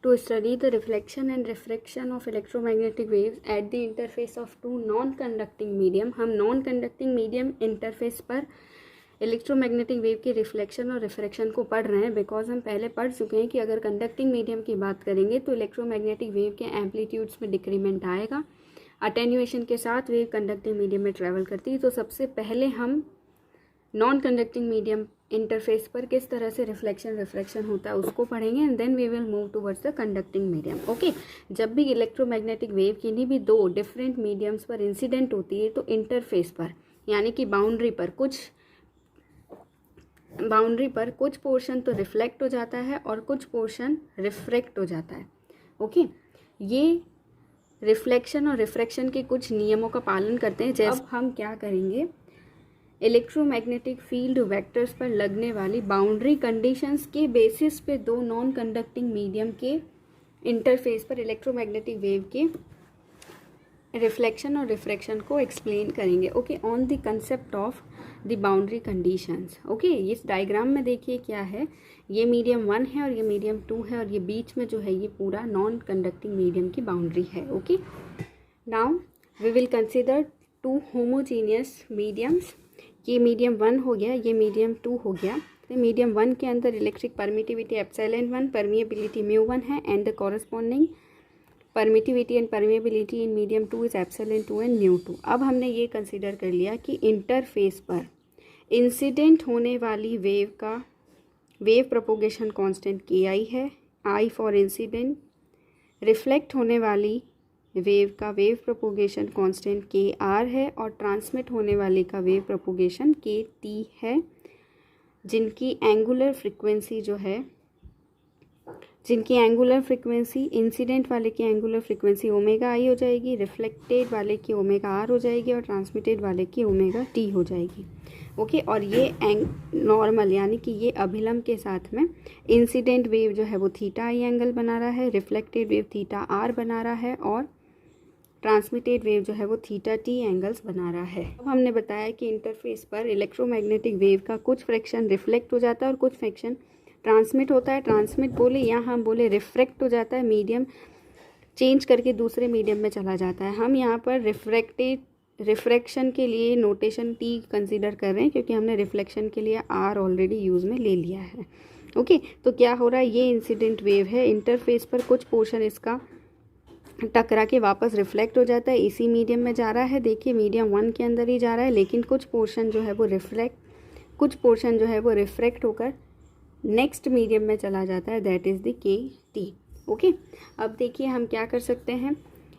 to study the reflection and refraction of electromagnetic waves at the interface of two non-conducting medium। हम non-conducting medium interface पर electromagnetic wave के reflection और refraction को पढ़ रहे हैं, बिकॉज हम पहले पढ़ चुके हैं कि अगर कंडक्टिंग मीडियम की बात करेंगे तो इलेक्ट्रोमैग्नेटिक वेव के एम्पलीट्यूड्स में डिक्रीमेंट आएगा, अटेन्यूएशन के साथ वेव कंडक्टिंग मीडियम में ट्रैवल करती है। तो सबसे पहले हम नॉन कंडक्टिंग मीडियम इंटरफेस पर किस तरह से रिफ्लेक्शन रिफ्रैक्शन होता है उसको पढ़ेंगे, and then we will move towards the conducting medium. Okay, जब भी इलेक्ट्रोमैग्नेटिक वेव किन्हीं भी दो डिफरेंट मीडियम्स पर इंसिडेंट होती है तो इंटरफेस पर यानी कि बाउंड्री पर कुछ पोर्शन तो रिफ्लेक्ट हो जाता है और कुछ पोर्शन रिफ्रैक्ट हो जाता है। ओके, ये रिफ्लेक्शन और रिफ्रैक्शन के कुछ नियमों का पालन करते हैं। जैसे अब हम क्या करेंगे, इलेक्ट्रोमैग्नेटिक फील्ड वेक्टर्स पर लगने वाली बाउंड्री कंडीशंस के बेसिस पे दो नॉन कंडक्टिंग मीडियम के इंटरफेस पर इलेक्ट्रोमैग्नेटिक वेव के रिफ्लेक्शन और रिफ्रैक्शन को एक्सप्लेन करेंगे। Okay, on the concept of the boundary conditions. Okay, इस डायग्राम में देखिए क्या है, ये मीडियम 1 है और ये मीडियम 2 है और ये बीच में जो है ये पूरा नॉन कंडक्टिंग मीडियम की बाउंड्री है। Okay, now we will consider two homogeneous mediums. ये मीडियम 1 हो गया, ये मीडियम 2 हो गया। तो मीडियम 1 के अंदर electric permittivity epsilon 1, permeability mu 1 है, and the corresponding permittivity and permeability in medium 2 is epsilon 2 and mu 2। अब हमने ये कंसिडर कर लिया कि इंटरफेस पर इंसिडेंट होने वाली वेव का वेव प्रोपोगेशन कांस्टेंट KI है, I फॉर इंसिडेंट। रिफ्लेक्ट होने वाली वेव का वेव प्रोपोगेशन कांस्टेंट KR है और ट्रांसमिट होने वाले का वेव प्रोपोगेशन KT है, जिनकी एंगुलर फ्रिक्वेंसी इंसिडेंट वाले की एंगुलर फ्रिक्वेंसी ओमेगा I हो जाएगी, रिफ्लेक्टेड वाले की ओमेगा R हो जाएगी और ट्रांसमिटेड वाले की ओमेगा T हो जाएगी। ओके, और ये नॉर्मल यानी कि ये अभिलंब के साथ में इंसिडेंट वेव जो है वो थीटा I एंगल बना रहा है, रिफ्लेक्टेड वेव थीटा R बना रहा है और ट्रांसमिटेड वेव जो है वो थीटा T एंगल्स बना रहा है। अब हमने बताया कि इंटरफेस पर इलेक्ट्रोमैग्नेटिक वेव का कुछ फ्रैक्शन रिफ्लेक्ट हो जाता है और कुछ फ्रैक्शन ट्रांसमिट होता है। ट्रांसमिट बोले या हम बोले रिफ्रैक्ट हो जाता है, मीडियम चेंज करके दूसरे मीडियम में चला जाता है। हम यहाँ पर रिफ्रैक्शन के लिए नोटेशन T कंसीडर कर रहे हैं क्योंकि हमने रिफ्लेक्शन के लिए R ऑलरेडी यूज़ में ले लिया है। ओके, तो क्या हो रहा है, ये इंसिडेंट वेव है, इंटरफेस पर कुछ पोर्शन इसका टकरा के वापस रिफ्लेक्ट हो जाता है, इसी मीडियम में जा रहा है। देखिए मीडियम 1 के अंदर ही जा रहा है, लेकिन कुछ पोर्शन जो है वो रिफ्रैक्ट होकर नेक्स्ट मीडियम में चला जाता है, that is the KT। Okay, अब देखिए हम क्या कर सकते हैं,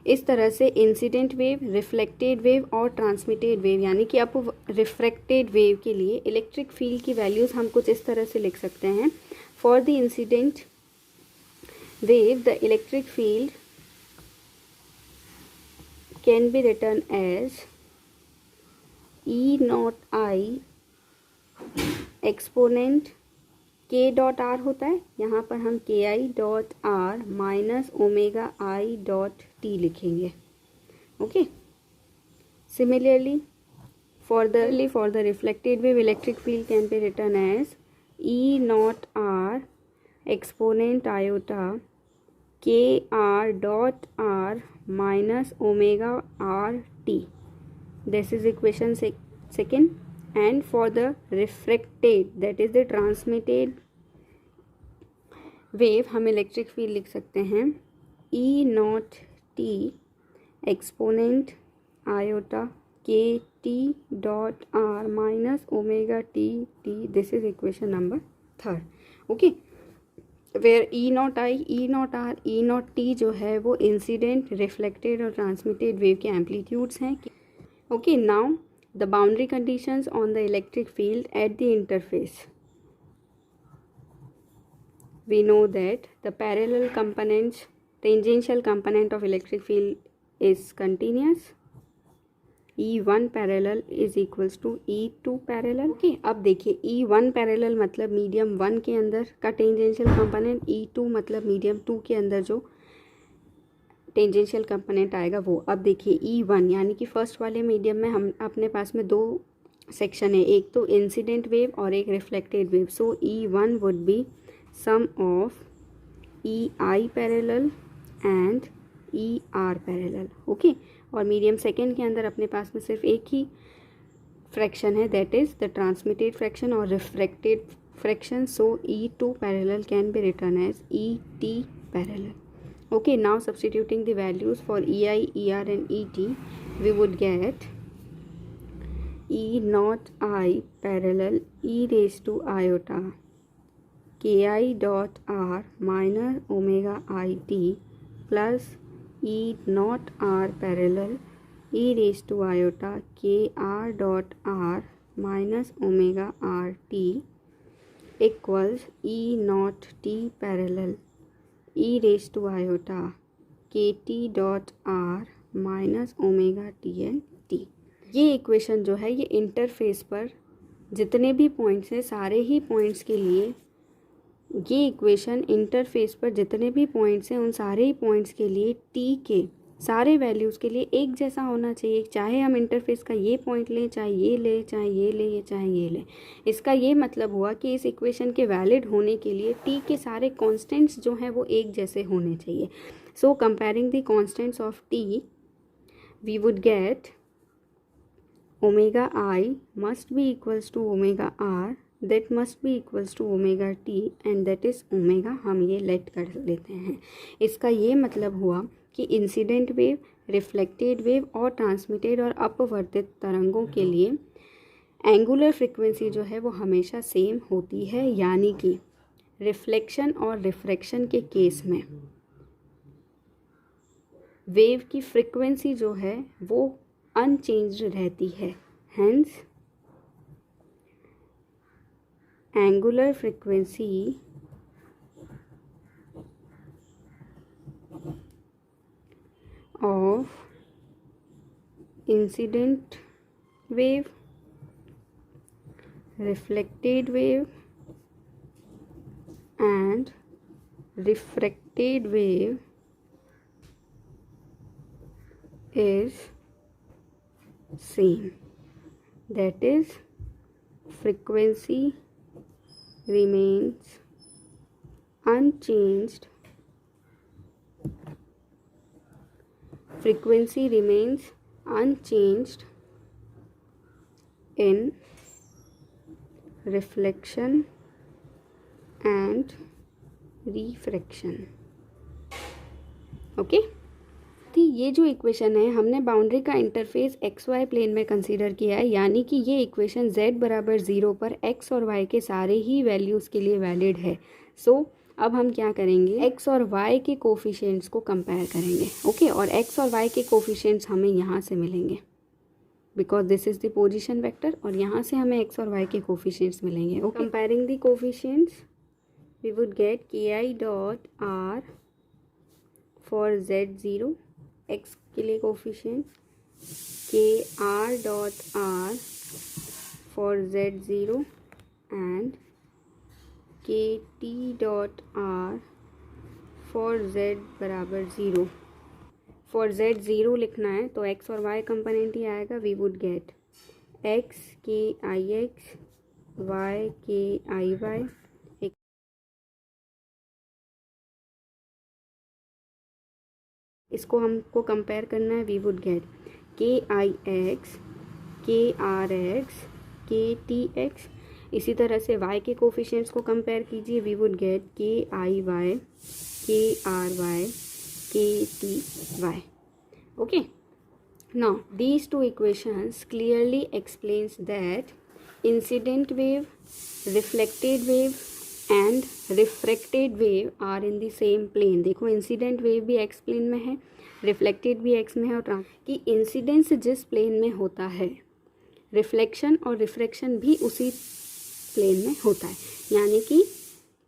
इस तरह से इंसिडेंट वेव, रिफ्लेक्टेड वेव और ट्रांसमिटेड वेव यानी कि अब रिफ्रैक्टेड वेव के लिए इलेक्ट्रिक फील्ड की वैल्यूज़ हम कुछ इस तरह से लिख सकते हैं। For the incident wave the electric field can be written as E0I exponent K dot R होता है, यहाँ पर हम KI dot R minus omega I dot T लिखेंगे। Okay, similarly for the reflected wave electric field can be written as E0R exponent iota KR dot R minus omega RT. This is equation second. And for the refracted, that is the transmitted wave, हम electric field लिख सकते हैं E0T exponent iota KT dot R minus omega TT. This is equation number 3. Okay, where E0R, E0T जो है वो incident, reflected और transmitted wave के amplitudes हैं। Okay, now the boundary conditions on the electric field at the interface. We know that the parallel components tangential component of electric field is continuous. E1 parallel is equals to E2 parallel. Okay, अब देखिए E1 parallel मतलब medium 1 के अंदर का tangential component, E2 मतलब medium 2 के अंदर जो टेंजेंशियल कंपोनेंट आएगा वो। अब देखिए E1 यानी कि फर्स्ट वाले मीडियम में हम अपने पास में दो सेक्शन है, एक तो इंसिडेंट वेव और एक reflected wave. So E1 would be sum of E I parallel and E R parallel. Okay, और मीडियम सेकेंड के अंदर अपने पास में सिर्फ एक ही फ्रैक्शन है, that is the transmitted fraction और refracted fraction. So E2 parallel can be written as ET parallel. Okay, now substituting the values for EI, ER and ET, we would get E naught I parallel e raised to iota ki dot r minus omega it plus E naught r parallel e raised to iota kr dot r minus omega rt equals E naught t parallel e raised to iota kt dot r minus omega T N T. ये equation जो है ये interface पर जितने भी points हैं सारे ही points के लिए, ये इक्वेशन इंटरफेस पर जितने भी पॉइंट्स हैं उन सारे ही पॉइंट्स के लिए टी के सारे वैल्यूज़ के लिए एक जैसा होना चाहिए. चाहे हम इंटरफेस का ये पॉइंट लें, चाहे ये लें, चाहे ये लें, चाहे ये लें. इसका ये मतलब हुआ कि इस इक्वेशन के वैलिड होने के लिए टी के सारे कांस्टेंट्स जो हैं वो एक जैसे होने चाहिए. सो comparing the constants of T we would get omega I must be equals to omega R, that must be equals to omega T and that is omega. हम ये लेट कर लेते हैं. इसका ये मतलब हुआ कि इंसिडेंट वेव, रिफ्लेक्टेड वेव और ट्रांसमिटेड और अपवर्तित तरंगों के लिए एंगुलर फ्रिक्वेंसी जो है वो हमेशा सेम होती है. यानी कि रिफ्लेक्शन और रिफ्रैक्शन के केस में वेव की फ्रिक्वेंसी जो है वो अनचेंज्ड रहती है. Hence angular frequency of incident wave, reflected wave and refracted wave is same. That is, frequency remains unchanged. Frequency remains unchanged in reflection and refraction. Okay. ये जो इक्वेशन है हमने बाउंड्री का इंटरफेस एक्स वाई प्लेन में consider किया है. यानी कि ये इक्वेशन z बराबर 0 पर x और y के सारे ही वैल्यूज़ के लिए वैलिड है. सो अब हम क्या करेंगे, x और y के कोफिशिएंट्स को कंपेयर करेंगे. ओके, और x और y के कोफिशिएंट्स हमें यहाँ से मिलेंगे because this is the position vector, और यहाँ से हमें x और y के कोफिशिएंट्स मिलेंगे. Okay, comparing the coefficients we would get ki dot r for z0 x के लिए coefficient, K R dot R for z0 and K T dot R for z बराबर 0. फॉर z0 लिखना है तो x और y component ही आएगा. We would gate x के I x, y के आई वाई. इसको हमको कंपेयर करना है. We would get K I x, के आर एक्स, के टी एक्स. इसी तरह से y के कोफिशिएंट्स को कंपेयर कीजिए. We would get K I Y, K R Y, K T Y. Okay, now these two equations clearly explains that incident wave, reflected wave and refracted wave are in the same plane. देखो, incident wave भी X plane में है, reflected भी x में है, और कि incidence जिस प्लेन में होता है रिफ्लेक्शन और रिफ्रैक्शन भी उसी प्लेन में होता है. यानी कि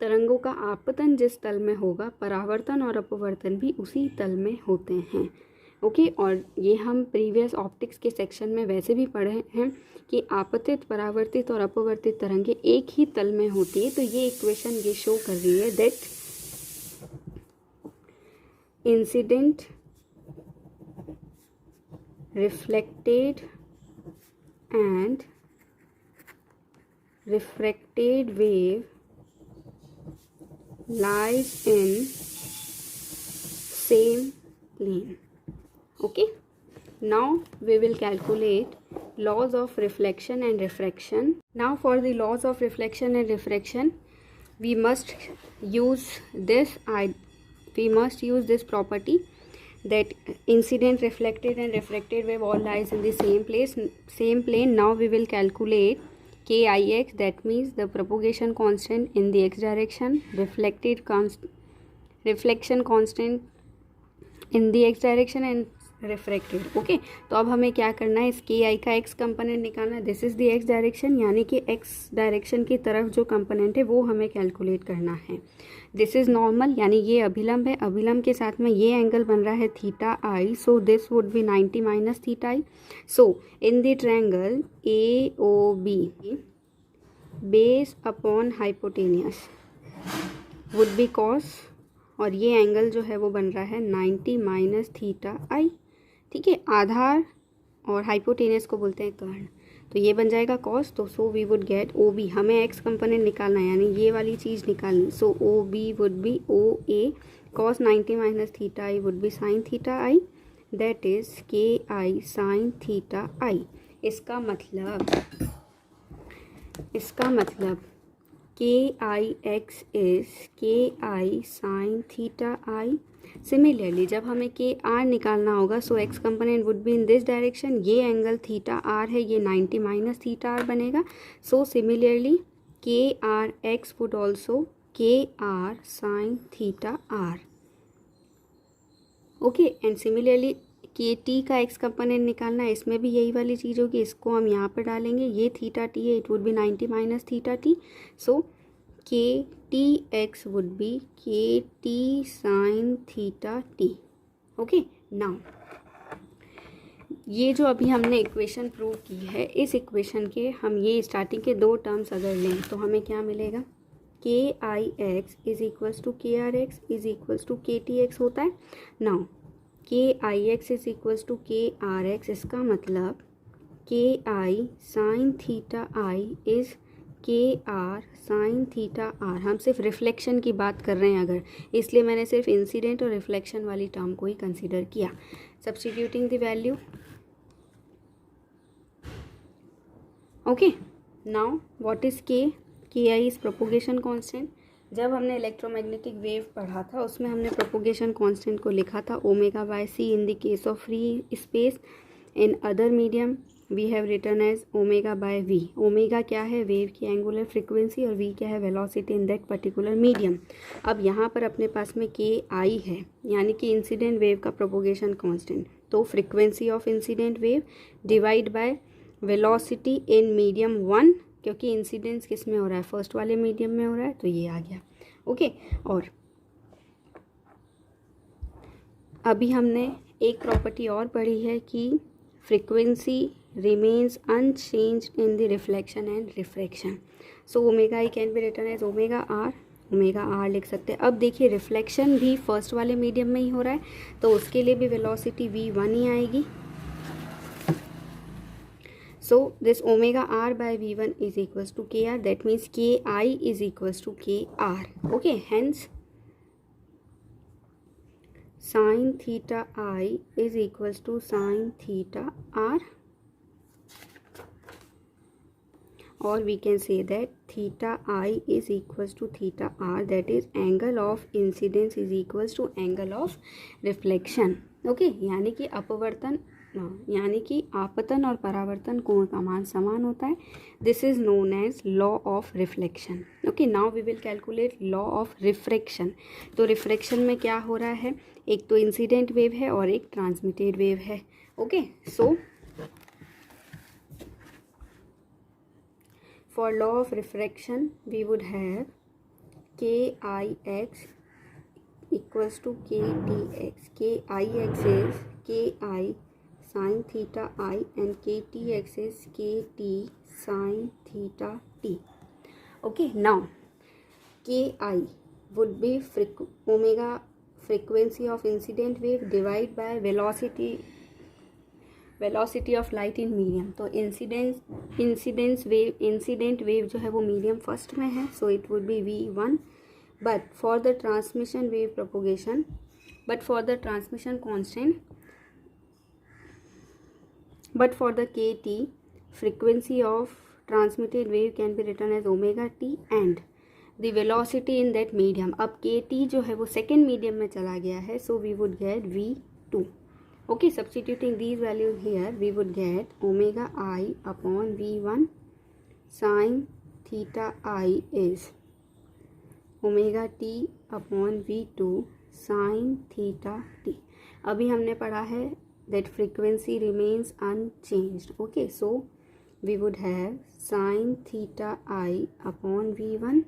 तरंगों का आपतन जिस तल में होगा परावर्तन और अपवर्तन भी उसी तल में होते हैं. ओके, और ये हम प्रीवियस ऑप्टिक्स के सेक्शन में वैसे भी पढ़े हैं कि आपतित, परावर्तित और अपवर्तित तरंगें एक ही तल में होती है. तो ये इक्वेशन ये शो कर रही है that incident, reflected and refracted wave lies in same plane. Okay, now we will calculate laws of reflection and refraction. Now for the laws of reflection and refraction, we must use this property that incident, reflected and refracted wave all lies in the same plane. Now we will calculate kix, that means the propagation constant in the x direction, reflection constant in the x direction and refracted. Okay, तो अब हमें क्या करना है, इस के आई का X component निकालना है. This is the x direction, यानी कि एक्स डायरेक्शन की तरफ जो कंपोनेंट है वो हमें कैलकुलेट करना है. दिस इज़ नॉर्मल, यानी ये अभिलंब है. अभिलंब के साथ में ये एंगल बन रहा है theta I, so this would be 90 minus theta I. So in the triangle A O B, base upon hypotenuse would be cos, और ये एंगल जो है वो बन रहा है 90 माइनस थीटा आई. ठीक है, आधार और हाइपोटेनियस को बोलते हैं कर्ण, तो ये बन जाएगा कॉस. तो so we would get O B, हमें एक्स कंपोनेंट निकालना है, यानी ये वाली चीज़ निकालनी. So O B would be O A cos 90 minus theta I would be sine theta I, that is K I sine theta आई. इसका मतलब K I X is K I sine theta I. Similarly जब हमें K R निकालना होगा, so X component would be in this direction. ये angle theta R है, ये 90 minus theta R बनेगा. So similarly K R X would also K R sine theta R. Okay, and similarly K T का X component निकालना है, इसमें भी यही वाली चीज़ होगी. इसको हम यहाँ पर डालेंगे, ये थीटा टी है, it would be 90 minus theta T. So K T X would be K T sine theta T. Okay, now ये जो अभी हमने इक्वेशन प्रूव की है, इस इक्वेशन के हम ये स्टार्टिंग के दो टर्म्स अगर लें तो हमें क्या मिलेगा, K I X is equals to K R X is equals to K T X होता है. Now K I X is equals to K R X, इसका मतलब K I sine theta I is K R sine theta R. हम सिर्फ reflection की बात कर रहे हैं अगर, इसलिए मैंने सिर्फ इंसिडेंट और रिफ्लेक्शन वाली टर्म को ही कंसीडर किया. Substituting the value. Okay, now what is के आई इज़ प्रोपोगेशन कांस्टेंट. जब हमने इलेक्ट्रोमैग्नेटिक वेव पढ़ा था उसमें हमने प्रोपोगेशन कांस्टेंट को लिखा था omega by C in the case of free space. In other medium we have written as omega by V. Omega क्या है, वेव की एंगुलर फ्रिक्वेंसी, और वी क्या है, velocity in that particular medium. अब यहाँ पर अपने पास में के आई है, यानी कि इंसिडेंट वेव का प्रोपोगेशन कांस्टेंट. तो frequency of incident wave divide by velocity in medium 1, क्योंकि इंसिडेंस किस में हो रहा है, फर्स्ट वाले मीडियम में हो रहा है, तो ये आ गया. ओके, और अभी हमने एक प्रॉपर्टी और पढ़ी है कि frequency remains unchanged in the reflection and refraction. So omega I can be written as omega r लिख सकते हैं. अब देखिए रिफ्लेक्शन भी फर्स्ट वाले मीडियम में ही हो रहा है, तो उसके लिए भी वेलोसिटी v1 ही आएगी. So this omega r by v1 is equals to kr, that means ki is equals to kr. Okay, hence sin theta I is equals to sin theta r, or we can say that theta I is equals to theta r, that is angle of incidence is equals to angle of reflection. Okay, यानी कि आपतन और परावर्तन कोण का मान समान होता है. This is known as law of reflection. Okay, now we will calculate law of refraction. तो रिफ्रैक्शन में क्या हो रहा है, एक तो इंसिडेंट वेव है और एक ट्रांसमिटेड वेव है. Okay, so for law of refraction we would have kix equals to ktx. kix is ki sin theta I and ktx is kt sin theta t. Okay, now ki would be omega frequency of incident wave divided by velocity of light in medium. तो incident wave जो है वो medium first में है, so it would B v1 but for the transmission wave propagation, but for the transmission constant, but for the kt, frequency of transmitted wave can be written as omega t and the velocity in that medium. अब kt जो है वो second medium में चला गया है, so we would get v2. Okay, substituting these values here, we would get omega I upon v1 sin theta I is omega t upon v2 sin theta t. अभी हमने पढ़ा है that frequency remains unchanged. Okay, so we would have sin theta I upon v1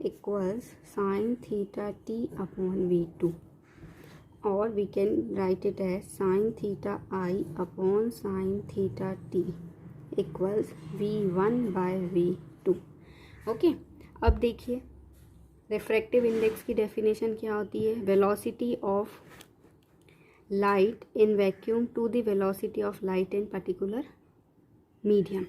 equals sin theta t upon v2, or we can write it as sin theta I upon sin theta t equals v1 by v2. Okay, अब देखिए refractive index की definition क्या होती है. Velocity of light in vacuum to the velocity of light in particular medium.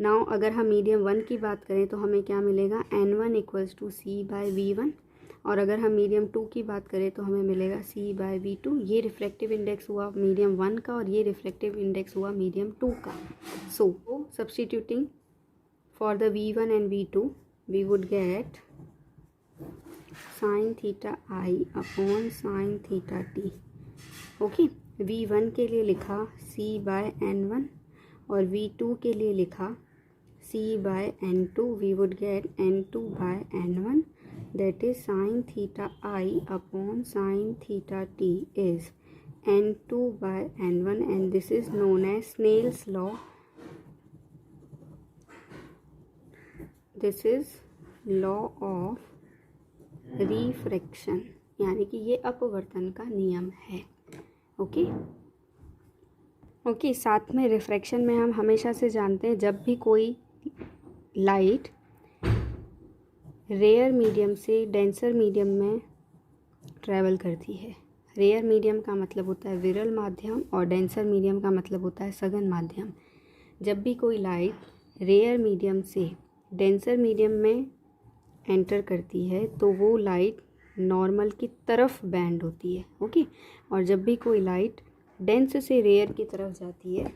Now अगर हम medium 1 की बात करें तो हमें क्या मिलेगा, n1 equals to c bye v1, और अगर हम मीडियम 2 की बात करें तो हमें मिलेगा c बाय v2. ये रिफ्रैक्टिव इंडेक्स हुआ मीडियम 1 का और ये रिफ्रैक्टिव इंडेक्स हुआ मीडियम 2 का. So substituting for the v1 and v2 we would get sin theta i upon sin theta t. Okay, v1 के लिए लिखा c बाय n1 और v2 के लिए लिखा c by n2. We would get n2 by n1, that is sin theta I upon sin theta t is n2 by n1, and this is known as Snell's law. This is law of refraction, यानी कि ये अपवर्तन का नियम है. Okay, साथ में refraction में हम हमेशा से जानते हैं जब भी कोई लाइट रेयर मीडियम से डेंसर मीडियम में ट्रैवल करती है. रेयर मीडियम का मतलब होता है विरल माध्यम और डेंसर मीडियम का मतलब होता है सघन माध्यम. जब भी कोई लाइट रेयर मीडियम से डेंसर मीडियम में एंटर करती है तो वो लाइट नॉर्मल की तरफ बैंड होती है. ओके, और जब भी कोई लाइट डेंस से रेयर की तरफ जाती है,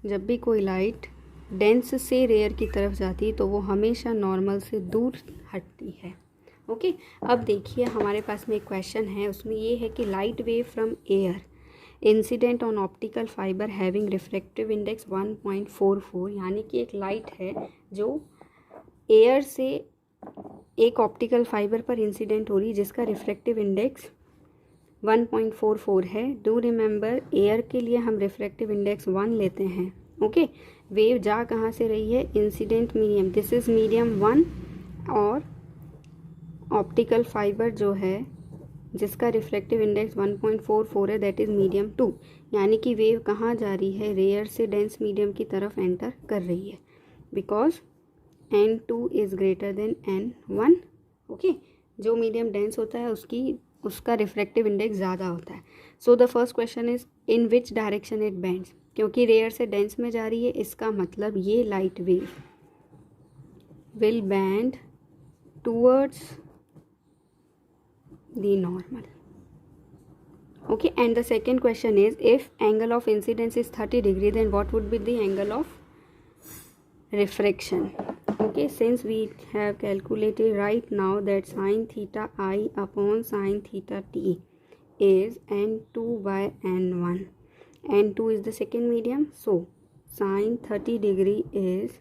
जब भी कोई लाइट डेंस से रेयर की तरफ जाती है तो वो हमेशा नॉर्मल से दूर हटती है. ओके, अब देखिए हमारे पास में एक क्वेश्चन है, उसमें ये है कि light wave from air incident on optical fibre having refractive index 1.44, यानी कि एक लाइट है जो एयर से एक ऑप्टिकल फाइबर पर इंसिडेंट हो रही है जिसका रिफ्रैक्टिव इंडेक्स 1.44 है. डू रिमेंबर एयर के लिए हम रिफ्रैक्टिव इंडेक्स 1 लेते हैं. ओके, वेव जा कहाँ से रही है, incident medium, this is medium 1, और ऑप्टिकल फाइबर जो है जिसका रिफ्रैक्टिव इंडेक्स 1.44 है दैट इज़ मीडियम 2, यानी कि वेव कहाँ जा रही है, रेयर से डेंस मीडियम की तरफ एंटर कर रही है, because n2 is greater than n1. Okay, जो मीडियम डेंस होता है उसका रिफ्रैक्टिव इंडेक्स ज़्यादा होता है. So the first question is in which direction it bends. क्योंकि रेयर से डेंस में जा रही है, इसका मतलब ये light wave will bend towards the normal. Okay, and the second question is if angle of incidence is 30 degree then what would be the angle of refraction. Okay, since we have calculated right now that sin theta I upon sin theta t is n2 by n1. n2 is the second medium, so sin 30 degree is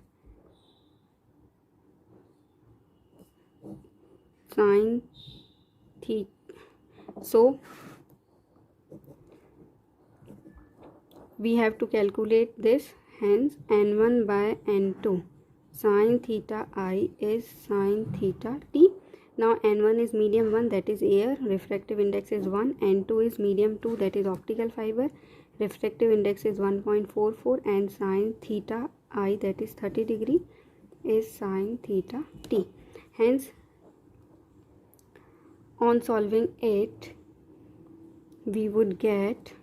sin theta. So we have to calculate this. Hence n1 by n2 sin theta I is sin theta t. Now n1 is medium 1 that is air, refractive index is 1, n2 is medium 2 that is optical fiber, refractive index is 1.44, and sin theta I that is 30 degree is sin theta t. Hence on solving it we would get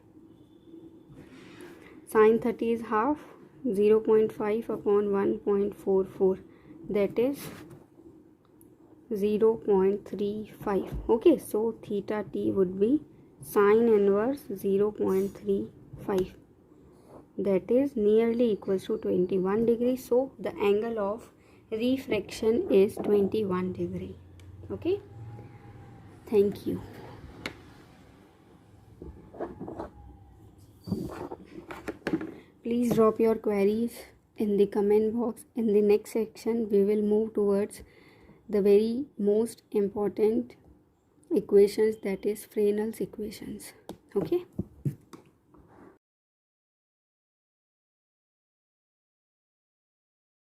sin 30 is half, 0.5 upon 1.44, that is 0.35. Okay, so theta t would be sine inverse 0.35. That is nearly equals to 21 degrees. So the angle of refraction is 21 degree. Okay, thank you. Please drop your queries in the comment box. In the next section we will move towards the very most important equations, that is Fresnel's equations. Okay.